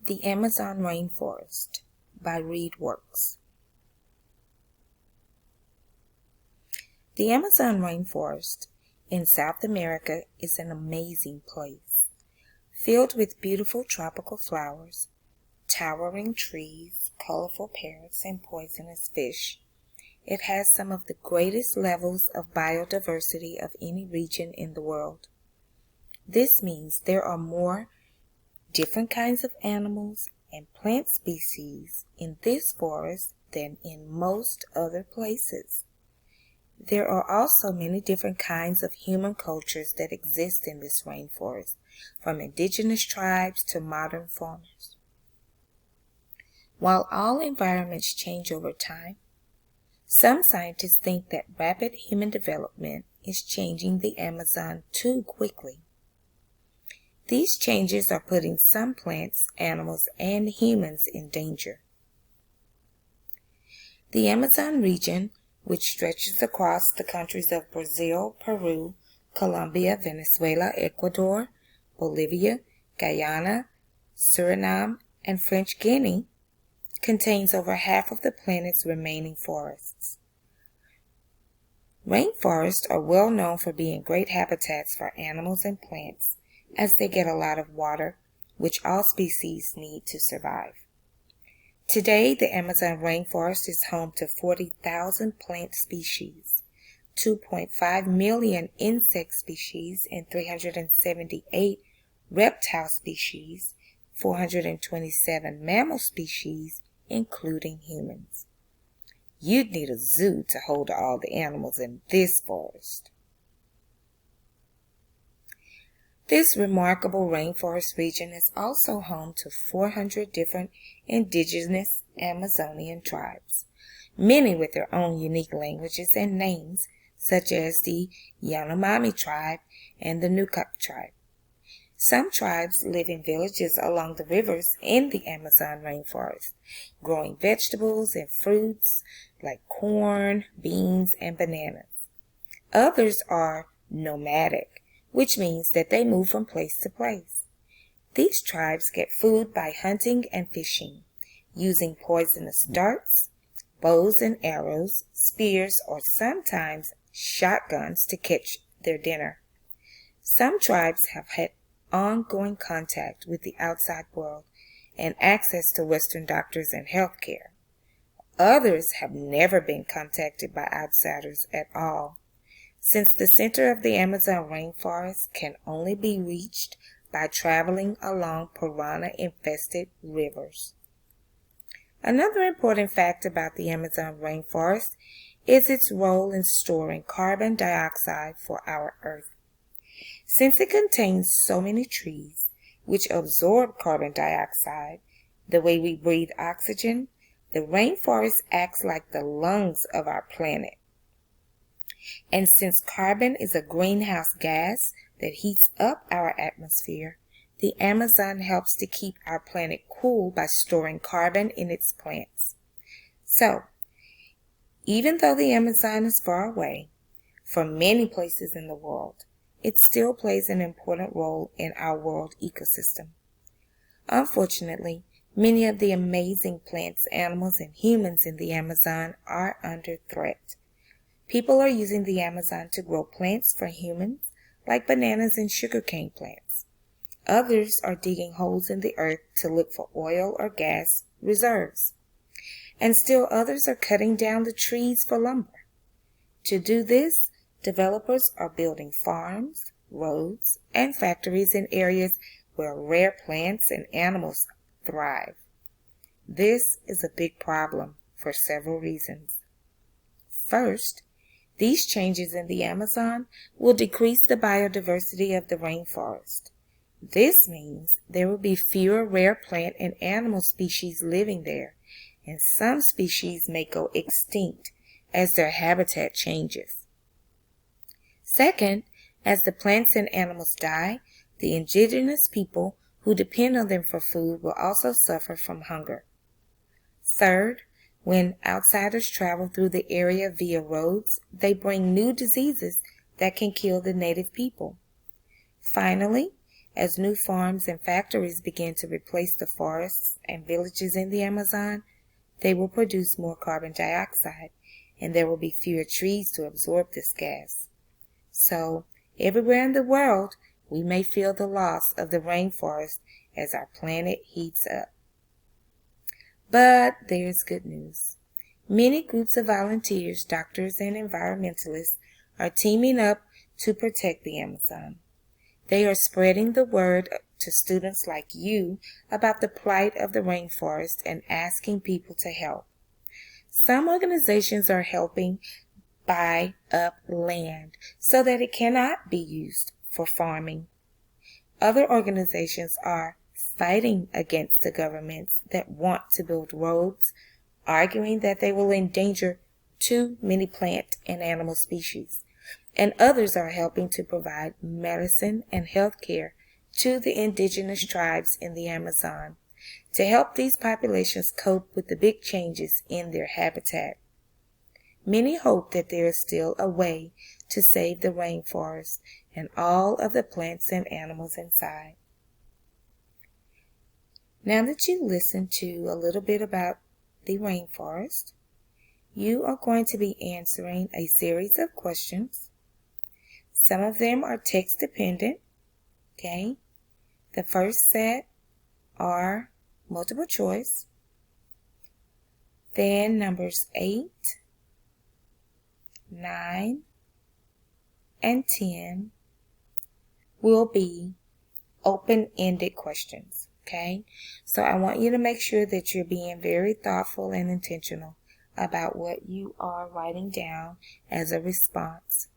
The Amazon Rainforest by Readworks. The Amazon Rainforest in South America is an amazing place, filled with beautiful tropical flowers, towering trees, colorful parrots, and poisonous fish. It has some of the greatest levels of biodiversity of any region in the world. This means there are more different kinds of animals and plant species in this forest than in most other places. There are also many different kinds of human cultures that exist in this rainforest, from indigenous tribes to modern farmers. While all environments change over time, some scientists think that rapid human development is changing the Amazon too quickly. These changes are putting some plants, animals, and humans in danger. The Amazon region, which stretches across the countries of Brazil, Peru, Colombia, Venezuela, Ecuador, Bolivia, Guyana, Suriname, and French Guiana, contains over half of the planet's remaining forests. Rainforests are well known for being great habitats for animals and plants, as they get a lot of water, which all species need to survive. Today, the Amazon rainforest is home to 40,000 plant species, 2.5 million insect species, and 378 reptile species, 427 mammal species, including humans. You'd need a zoo to hold all the animals in this forest. This remarkable rainforest region is also home to 400 different indigenous Amazonian tribes, many with their own unique languages and names, such as the Yanomami tribe and the Nukak tribe. Some tribes live in villages along the rivers in the Amazon rainforest, growing vegetables and fruits like corn, beans, and bananas. Others are nomadic, which means that they move from place to place. These tribes get food by hunting and fishing, using poisonous darts, bows and arrows, spears, or sometimes shotguns to catch their dinner. Some tribes have had ongoing contact with the outside world and access to Western doctors and health care. Others have never been contacted by outsiders at all, since the center of the Amazon rainforest can only be reached by traveling along piranha-infested rivers. Another important fact about the Amazon rainforest is its role in storing carbon dioxide for our Earth. Since it contains so many trees, which absorb carbon dioxide the way we breathe oxygen, the rainforest acts like the lungs of our planet. And since carbon is a greenhouse gas that heats up our atmosphere, the Amazon helps to keep our planet cool by storing carbon in its plants. So, even though the Amazon is far away from many places in the world, it still plays an important role in our world ecosystem. Unfortunately, many of the amazing plants, animals, and humans in the Amazon are under threat. People are using the Amazon to grow plants for humans, like bananas and sugarcane plants. Others are digging holes in the earth to look for oil or gas reserves. And still others are cutting down the trees for lumber. To do this, developers are building farms, roads, and factories in areas where rare plants and animals thrive. This is a big problem for several reasons. First, these changes in the Amazon will decrease the biodiversity of the rainforest. This means there will be fewer rare plant and animal species living there, and some species may go extinct as their habitat changes. Second, as the plants and animals die, the indigenous people who depend on them for food will also suffer from hunger. Third, when outsiders travel through the area via roads, they bring new diseases that can kill the native people. Finally, As new farms and factories begin to replace the forests and villages in the Amazon, they will produce more carbon dioxide, and there will be fewer trees to absorb this gas. So, everywhere in the world, we may feel the loss of the rainforest as our planet heats up. But there's good news. Many groups of volunteers, doctors, and environmentalists are teaming up to protect the Amazon. They are spreading the word to students like you about the plight of the rainforest and asking people to help. Some organizations are helping buy up land so that it cannot be used for farming. Other organizations are fighting against the governments that want to build roads, arguing that they will endanger too many plant and animal species. And others are helping to provide medicine and health care to the indigenous tribes in the Amazon to help these populations cope with the big changes in their habitat. Many hope that there is still a way to save the rainforest and all of the plants and animals inside. Now that you listened to a little bit about the rainforest, you are going to be answering a series of questions. Some of them are text dependent, okay? The first set are multiple choice. Then numbers 8, 9, and 10 will be open-ended questions, okay? So I want you to make sure that you're being very thoughtful and intentional about what you are writing down as a response